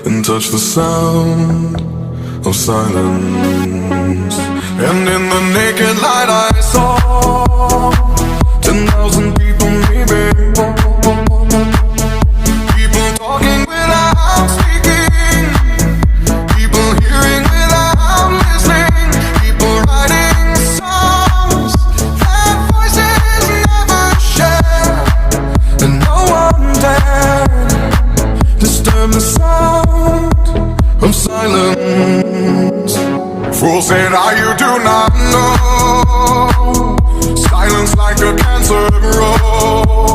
and touch the sound of silence. And in the naked light I saw 10,000 people maybe, people talking without speaking, people hearing without listening, people writing songs that voices never share, and no one dared disturb the sound of silence. Fools said, you do not know, silence like a cancer grows.